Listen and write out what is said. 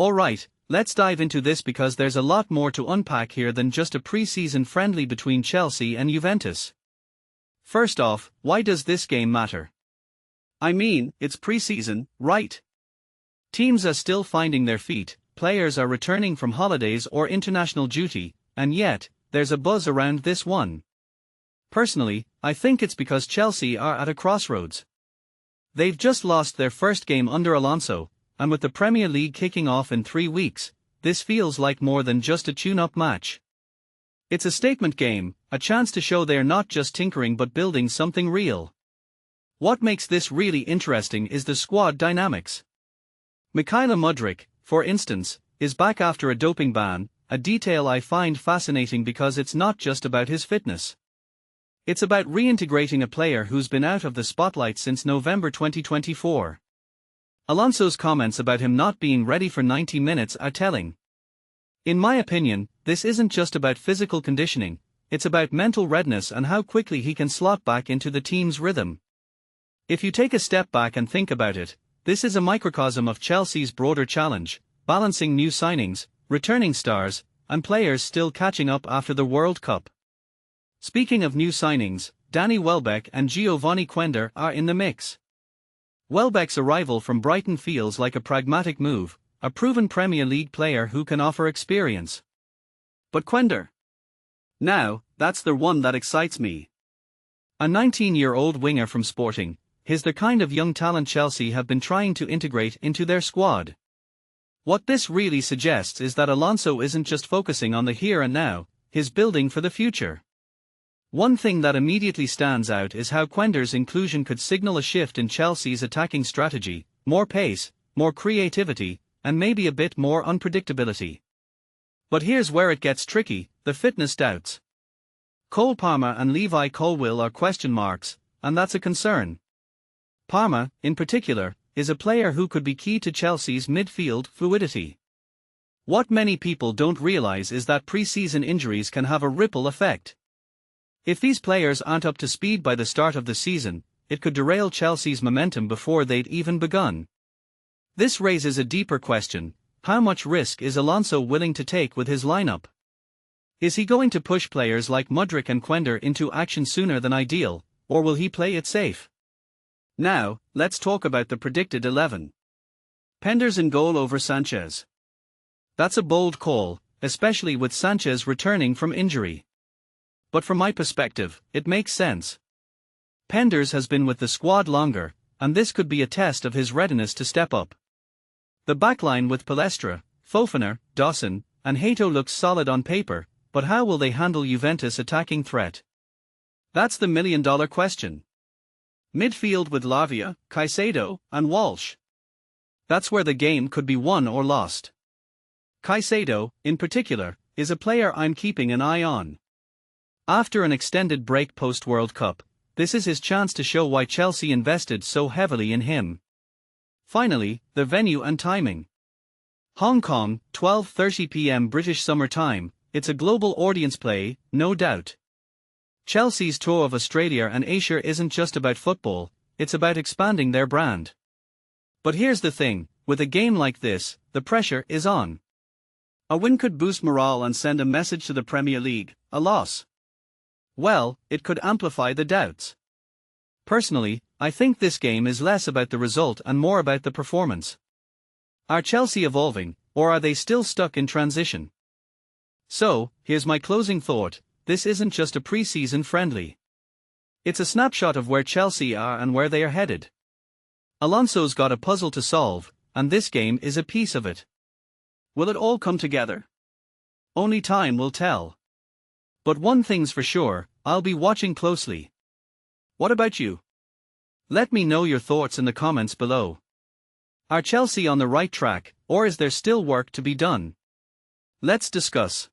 Alright, let's dive into this because there's a lot more to unpack here than just a pre-season friendly between Chelsea and Juventus. First off, why does this game matter? I mean, it's pre-season, right? Teams are still finding their feet, players are returning from holidays or international duty, and yet, there's a buzz around this one. Personally, I think it's because Chelsea are at a crossroads. They've just lost their first game under Alonso, and with the Premier League kicking off in 3 weeks, this feels like more than just a tune-up match. It's a statement game, a chance to show they're not just tinkering but building something real. What makes this really interesting is the squad dynamics. Mykhailo Mudryk, for instance, is back after a doping ban, a detail I find fascinating because it's not just about his fitness. It's about reintegrating a player who's been out of the spotlight since November 2024. Alonso's comments about him not being ready for 90 minutes are telling. In my opinion, this isn't just about physical conditioning, it's about mental readiness and how quickly he can slot back into the team's rhythm. If you take a step back and think about it, this is a microcosm of Chelsea's broader challenge, balancing new signings, returning stars, and players still catching up after the World Cup. Speaking of new signings, Danny Welbeck and Geovany Quenda are in the mix. Welbeck's arrival from Brighton feels like a pragmatic move, a proven Premier League player who can offer experience. But Quenda? Now, that's the one that excites me. A 19-year-old winger from Sporting, he's the kind of young talent Chelsea have been trying to integrate into their squad. What this really suggests is that Alonso isn't just focusing on the here and now, he's building for the future. One thing that immediately stands out is how Quenda's inclusion could signal a shift in Chelsea's attacking strategy, more pace, more creativity, and maybe a bit more unpredictability. But here's where it gets tricky, the fitness doubts. Cole Palmer and Levi Colwill are question marks, and that's a concern. Palmer, in particular, is a player who could be key to Chelsea's midfield fluidity. What many people don't realize is that pre-season injuries can have a ripple effect. If these players aren't up to speed by the start of the season, it could derail Chelsea's momentum before they'd even begun. This raises a deeper question: how much risk is Alonso willing to take with his lineup? Is he going to push players like Mudryk and Quenda into action sooner than ideal, or will he play it safe? Now, let's talk about the predicted 11. Penders in goal over Sanchez. That's a bold call, especially with Sanchez returning from injury. But from my perspective, it makes sense. Penders has been with the squad longer, and this could be a test of his readiness to step up. The backline with Palestra, Fofana, Dawson, and Hato looks solid on paper, but how will they handle Juventus' attacking threat? That's the million-dollar question. Midfield with Lavia, Caicedo, and Walsh. That's where the game could be won or lost. Caicedo, in particular, is a player I'm keeping an eye on. After an extended break post-World Cup, this is his chance to show why Chelsea invested so heavily in him. Finally, the venue and timing. Hong Kong, 12:30 p.m. British Summer Time, it's a global audience play, no doubt. Chelsea's tour of Australia and Asia isn't just about football, it's about expanding their brand. But here's the thing, with a game like this, the pressure is on. A win could boost morale and send a message to the Premier League, a loss, well, it could amplify the doubts. Personally, I think this game is less about the result and more about the performance. Are Chelsea evolving, or are they still stuck in transition? So, here's my closing thought: this isn't just a pre-season friendly. It's a snapshot of where Chelsea are and where they are headed. Alonso's got a puzzle to solve, and this game is a piece of it. Will it all come together? Only time will tell. But one thing's for sure, I'll be watching closely. What about you? Let me know your thoughts in the comments below. Are Chelsea on the right track, or is there still work to be done? Let's discuss.